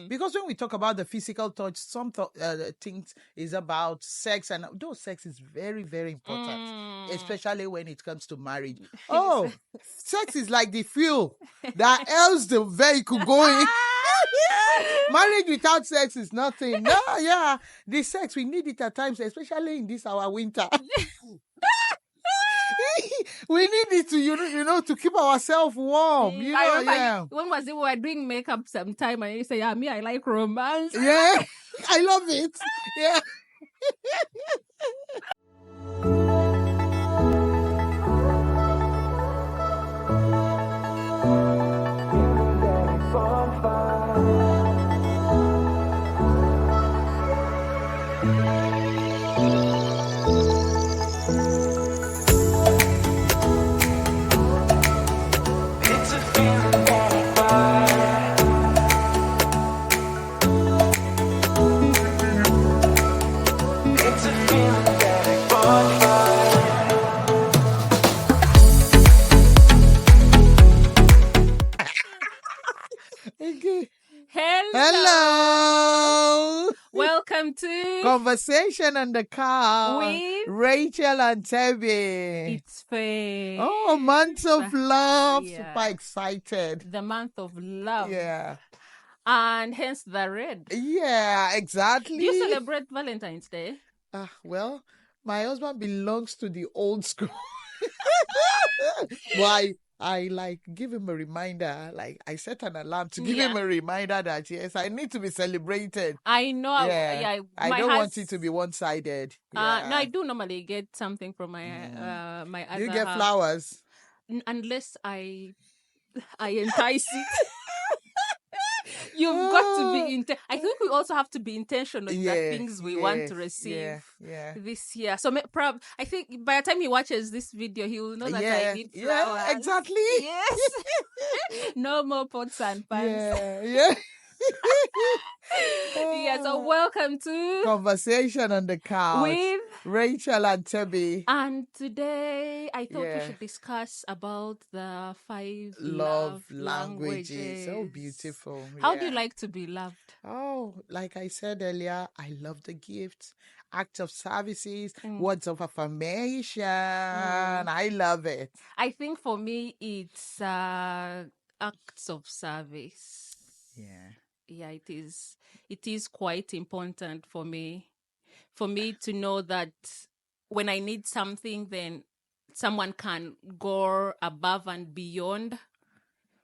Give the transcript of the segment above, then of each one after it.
Because when we talk about the physical touch, some things is about sex, and those sex is very, very important, especially when it comes to marriage. Oh, sex is like the fuel that helps the vehicle going. Marriage without sex is nothing. No, yeah, the sex we need it at times, especially in this our winter. We need it to to keep ourselves warm. I remember when was it we were doing makeup sometime and you say, yeah, me, I like romance. Yeah, I love it. Yeah. Okay. Hello. Welcome to Conversation on the Car with Rachel and Tebby. It's fair. Oh, month of love. Super excited. The month of love. Yeah. And hence the red. Yeah, exactly. Do you celebrate Valentine's Day? Well, my husband belongs to the old school. Why? I like give him a reminder. Like I set an alarm to give him a reminder that yes, I need to be celebrated. I know. Yeah. I don't want it to be one-sided. No, I do normally get something from my my other. You get flowers unless I entice it. You've got to be I think we also have to be intentional in the things we want to receive this year. So I think by the time he watches this video, he will know that I need flowers. Yeah, exactly. Yes. No more pots and pans. Yeah. So welcome to Conversation on the Couch with Rachel and Tebby. And today I thought we should discuss about the 5 love languages. So beautiful. How do you like to be loved? Oh, like I said earlier, I love the gifts, acts of services, words of affirmation. I love it. I think for me it's acts of service. Yeah, it is. It is quite important for me to know that when I need something, then someone can go above and beyond,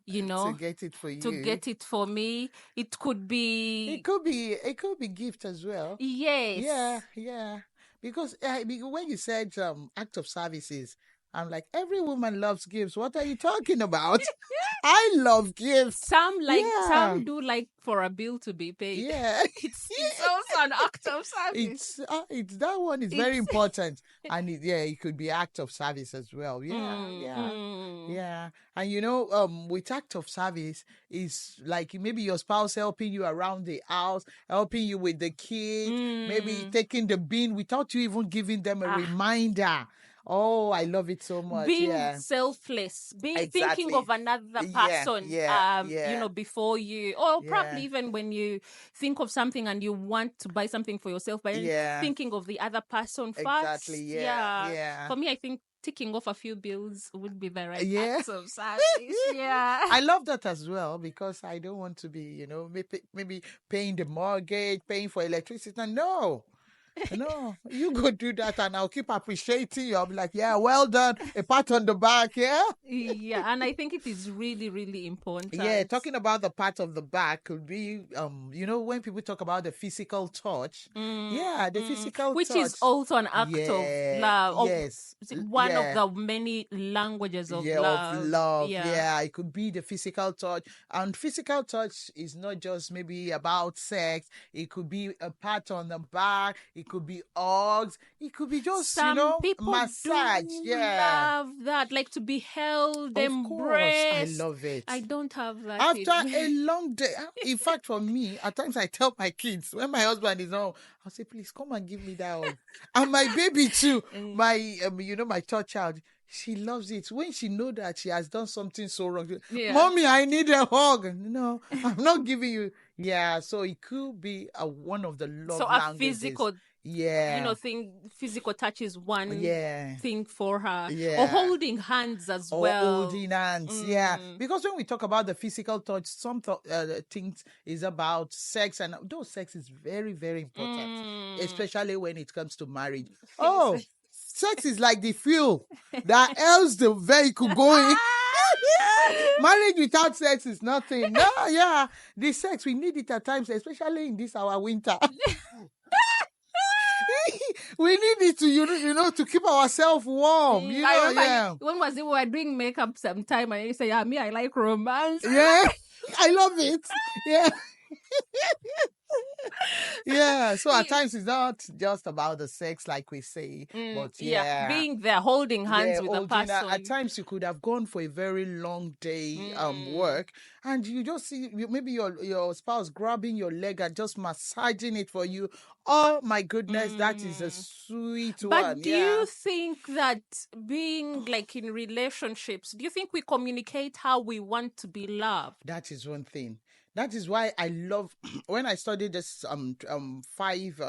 to get it for you. To get it for me. It could be gift as well. Yes. Yeah. Because when you said act of services, I'm like, every woman loves gifts. What are you talking about? I love gifts. Some do like for a bill to be paid. Yeah. It's also an act of service. It's that one is very important. And it could be act of service as well. Yeah. And with act of service is like maybe your spouse helping you around the house, helping you with the kids, maybe taking the bin without you even giving them a reminder. Oh, I love it so much. Being selfless, thinking of another person, before you, or probably even when you think of something and you want to buy something for yourself, but thinking of the other person first. Exactly. Yeah. For me, I think ticking off a few bills would be the right act of service. I love that as well because I don't want to be, maybe paying the mortgage, paying for electricity. No, you go do that and I'll keep appreciating you. I'll be like, yeah, well done. A pat on the back, yeah? Yeah, and I think it is really, really important. Yeah, talking about the pat of the back could be, when people talk about the physical touch. Yeah, the physical which touch. Which is also an act of love. Yes. One of the many languages of love. Of love. Yeah, it could be the physical touch. And physical touch is not just maybe about sex. It could be a pat on the back. It could be hugs. It could be just, some people massage. Love that. Like to be held, embraced. I love it. I don't have that. After a long day. In fact, for me, at times I tell my kids, when my husband is home, I'll say, please come and give me that hug. And my baby too. My, my third child, she loves it when she know that she has done something so wrong. Mommy, I need a hug. No, I'm not giving you. Yeah, so it could be one of the love languages. Physical, physical touch is one thing for her. Or holding hands as well. Holding hands, because when we talk about the physical touch, some things is about sex, and those sex is very, very important, especially when it comes to marriage. Sex is like the fuel that helps the vehicle going. Marriage without sex is nothing. No, the sex, we need it at times, especially in this our winter. We need it to to keep ourselves warm. When was it we were doing makeup sometime and you say, I like romance. Yeah, I love it. Yeah. Yeah, so at times it's not just about the sex like we say, but being there, holding hands with a person. At times you could have gone for a very long day work, and you just see maybe your spouse grabbing your leg and just massaging it for you. Oh my goodness, that is a sweet one. But do you think that being like in relationships, do you think we communicate how we want to be loved? That is one thing. That is why I love when I studied this 5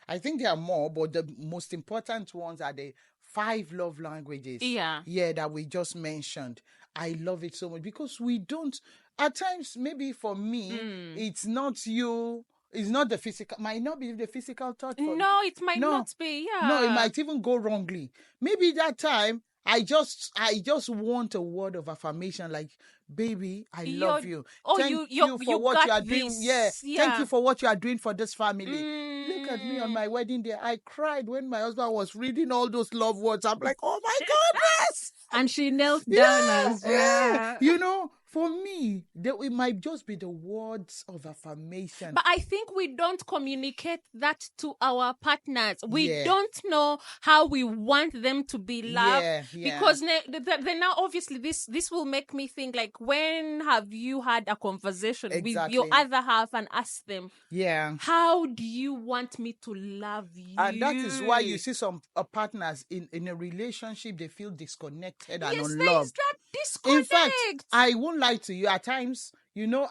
I think there are more, but the most important ones are the 5 love languages. Yeah, that we just mentioned. I love it so much because we don't at times, maybe for me, it's not you. It's not the physical, might not be the physical touch. No, it might not be. Yeah. No, it might even go wrongly. Maybe that time I just want a word of affirmation, like, baby, I love you. Thank you for what you are doing. Yeah. Thank you for what you are doing for this family. Look at me on my wedding day. I cried when my husband was reading all those love words. I'm like, oh my goodness. And she knelt down as well. For me, it might just be the words of affirmation. But I think we don't communicate that to our partners. We don't know how we want them to be loved. Because then now, obviously, this will make me think, like, when have you had a conversation with your other half and asked them, how do you want me to love you? And that is why you see some partners in a relationship, they feel disconnected and unloved. There is that disconnect. In fact, I won't lie to you, at times,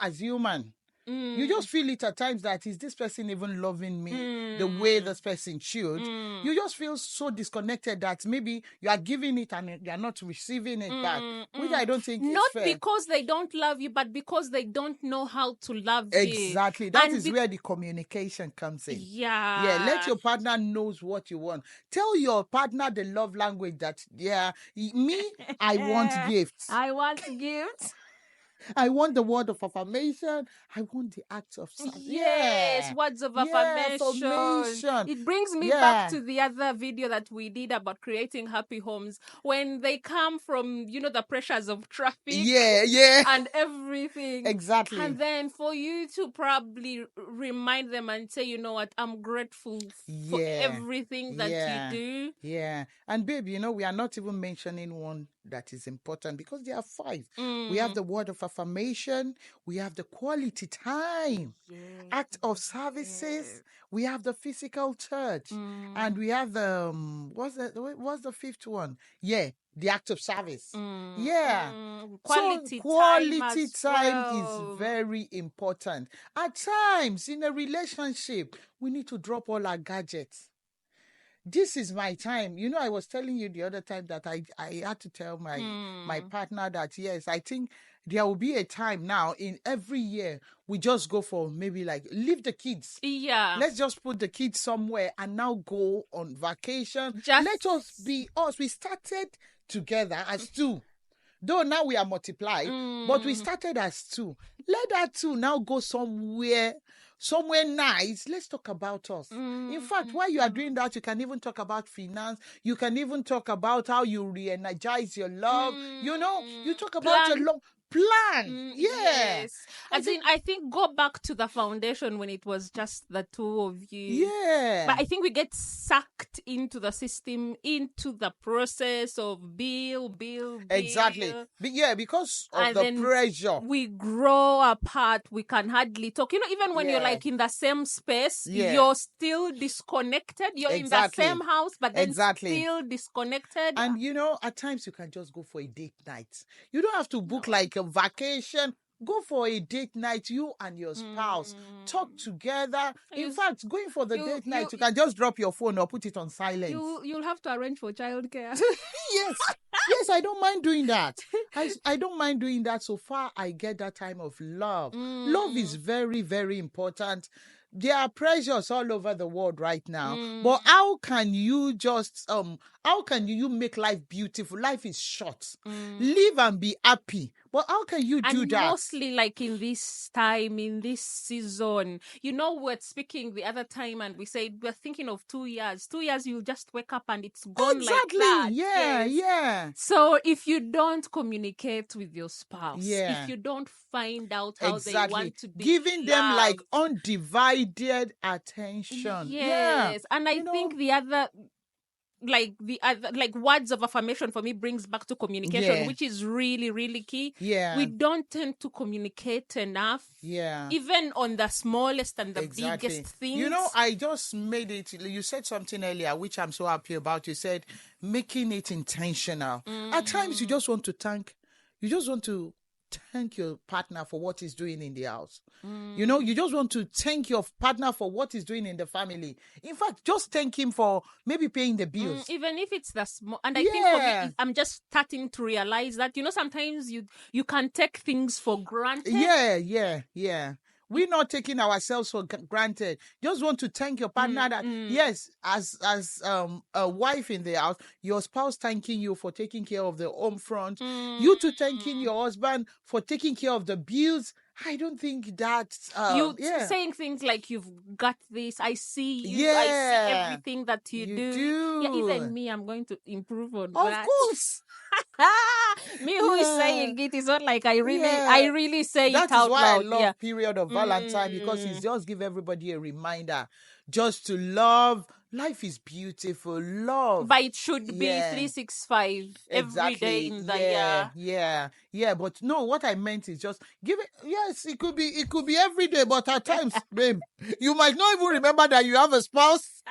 as human, you just feel it at times that, is this person even loving me the way this person should? You just feel so disconnected that maybe you are giving it and you are not receiving it back, which I don't think is fair. Not because they don't love you, but because they don't know how to love you. Exactly. That is where the communication comes in. Yeah. Let your partner knows what you want. Tell your partner the love language that, I want gifts. I want gifts. I want the word of affirmation. I want the act of service. Yes, words of affirmation. It brings me back to the other video that we did about creating happy homes, when they come from, the pressures of traffic. And everything. Exactly. And then for you to probably remind them and say, you know what, I'm grateful for everything that you do. Yeah. And babe, we are not even mentioning one that is important, because there are 5. We have the word of affirmation, we have the quality time, act of services, we have the physical touch, and we have the what's the 5th one? The act of service. Quality time is very important. At times in a relationship, we need to drop all our gadgets. This is my time. I was telling you the other time that I had to tell my partner that, yes, I think there will be a time now in every year we just go for maybe like leave the kids. Yeah. Let's just put the kids somewhere and now go on vacation. Let us be us. We started together as 2. Though now we are multiplied, but we started as 2. Let that 2 now go somewhere nice. Let's talk about us. In fact, while you are doing that, you can even talk about finance. You can even talk about how you re-energize your love. You talk about your love. Plan. Yes. I think go back to the foundation when it was just the two of you. Yeah. But I think we get sucked into the system, into the process of bill. Exactly. Yeah, because of the pressure. We grow apart. We can hardly talk. Even when you're like in the same space, you're still disconnected. You're in the same house, but then still disconnected. And at times you can just go for a date night. You don't have to book like a vacation. Go for a date night, you and your spouse. Talk together. In fact, going for the date night, you can just drop your phone or put it on silence. You'll have to arrange for childcare. Yes, I don't mind doing that. I don't mind doing that so far I get that time of love. Love is very, very important. There are pressures all over the world right now. But how can you make life beautiful? Life is short. Live and be happy. But how can you do that? Mostly like in this time, in this season. We're speaking the other time and we said we're thinking of 2 years. 2 years, you'll just wake up and it's gone like that. Yeah. So if you don't communicate with your spouse, if you don't find out how they want to be giving them like undivided attention. Yes. And I think the other words of affirmation for me brings back to communication, which is really, really key. We don't tend to communicate enough. Even on the smallest and the biggest things. I just made it. You said something earlier, which I'm so happy about. You said making it intentional. At times you just want to thank your partner for what he's doing in the house. You just want to thank your partner for what he's doing in the family. In fact, just thank him for maybe paying the bills. Even if it's the small. And I think for me, I'm just starting to realize that, sometimes you can take things for granted. Yeah. We're not taking ourselves for granted. Just want to thank your partner that, yes, as a wife in the house, your spouse thanking you for taking care of the home front. You two thanking your husband for taking care of the bills. I don't think that's... saying things like, you've got this, I see you, I see everything that you do. Yeah, even me, I'm going to improve on that. Of course. Me who is saying it is not like I really say it out loud. That is why I love period of Valentine, because it's just give everybody a reminder just to love. Life is beautiful. Love. But it should be 365 every day in the year. Yeah. But no, what I meant is just give it. Yes, it could be every day, but at times, babe, you might not even remember that you have a spouse.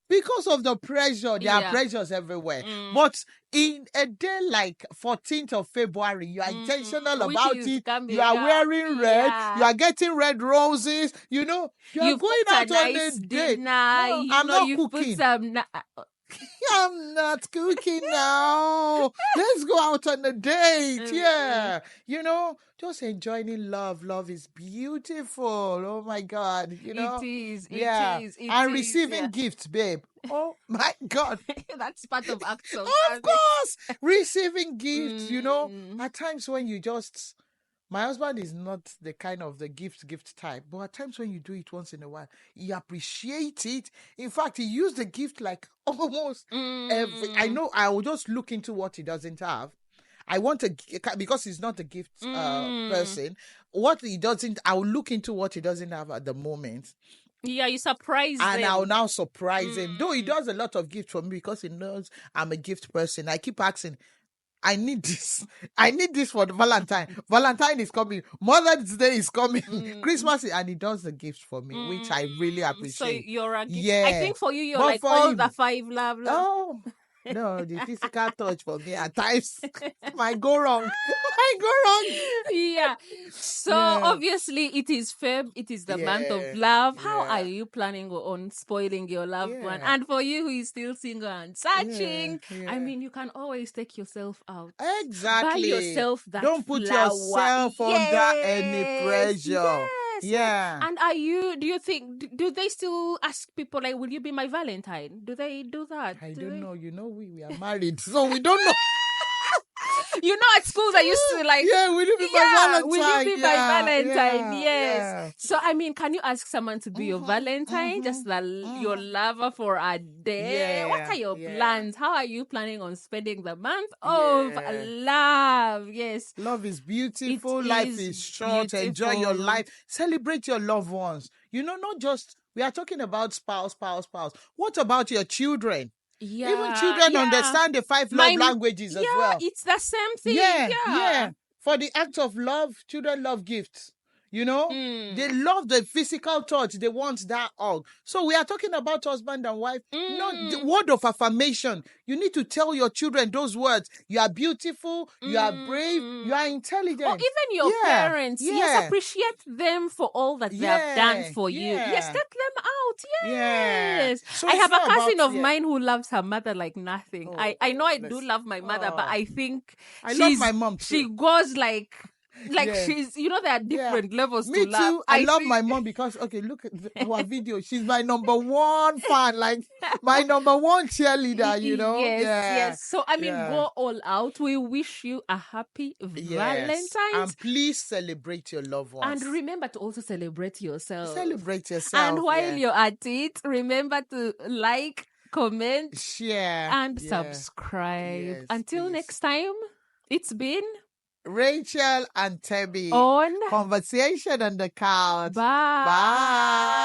Because of the pressure, there are pressures everywhere. But in a day like 14th of February, you are intentional about it. You are wearing red. You are getting red roses. You are going out on a date. No, I'm not cooking. I'm not cooking now. Let's go out on a date. Yeah. Just enjoying love. Love is beautiful. Oh my God. It is. And receiving gifts, babe. Oh my God. That's part of acts of Of course. Receiving gifts, at times when you just... My husband is not the kind of the gift type, but at times when you do it once in a while, he appreciates it. In fact, he used the gift like almost every... I know I will just look into what he doesn't have. I want because he's not a gift person. What he doesn't, I will look into what he doesn't have at the moment. Yeah, you surprise him. And I'll now surprise him. Though he does a lot of gifts for me because he knows I'm a gift person. I keep asking, I need this. I need this for the Valentine. Valentine is coming. Mother's Day is coming. Christmas, and he does the gifts for me, which I really appreciate. So you're a gift. Yeah. I think for you, you're like all the 5 love. Oh, no, the physical touch for me at times might go wrong. Yeah. So obviously it is Feb. It is the month of love. How are you planning on spoiling your loved one? And for you who is still single and searching, I mean, you can always take yourself out. Exactly. Buy yourself that Don't put yourself under any pressure. Yeah. And do you think, do they still ask people like, will you be my Valentine? Do they do that? I don't know. We are married, so we don't know. at schools I used to like, will you be my Valentine? will you be my Valentine? Yeah, Yes. yeah. So I mean, can you ask someone to be your Valentine? Just your lover for a day. Yeah, What are your yeah. plans? How are you planning on spending the month of love? Yes. Love is beautiful. It Life is is short. Enjoy your beautiful. life. Celebrate your loved ones. Not just, we are talking about spouse. What about your children? Yeah. Even children understand the 5 love languages as well. Yeah, it's the same thing. Yeah. For the act of love, children love gifts. They love the physical touch. They want that hug. So we are talking about husband and wife, not the word of affirmation. You need to tell your children those words. You are beautiful. You are brave. You are intelligent. Or even your parents. Yes, appreciate them for all that they have done for you. Yes, take them out. Yes. So I have a cousin of mine who loves her mother like nothing. I know I do love my mother, but I think I love my mom too. She goes like she's, there are different levels to love. Me too. I love my mom because, okay, look at our video. She's my number one fan, like my number one cheerleader, Yes. So, I mean, go all out. We wish you a happy Valentine's. And please celebrate your loved ones. And remember to also celebrate yourself. Celebrate yourself. And while you're at it, remember to like, comment, share, and subscribe. Until next time, it's been Rachel and Tebby on Conversation on the Couch. Bye.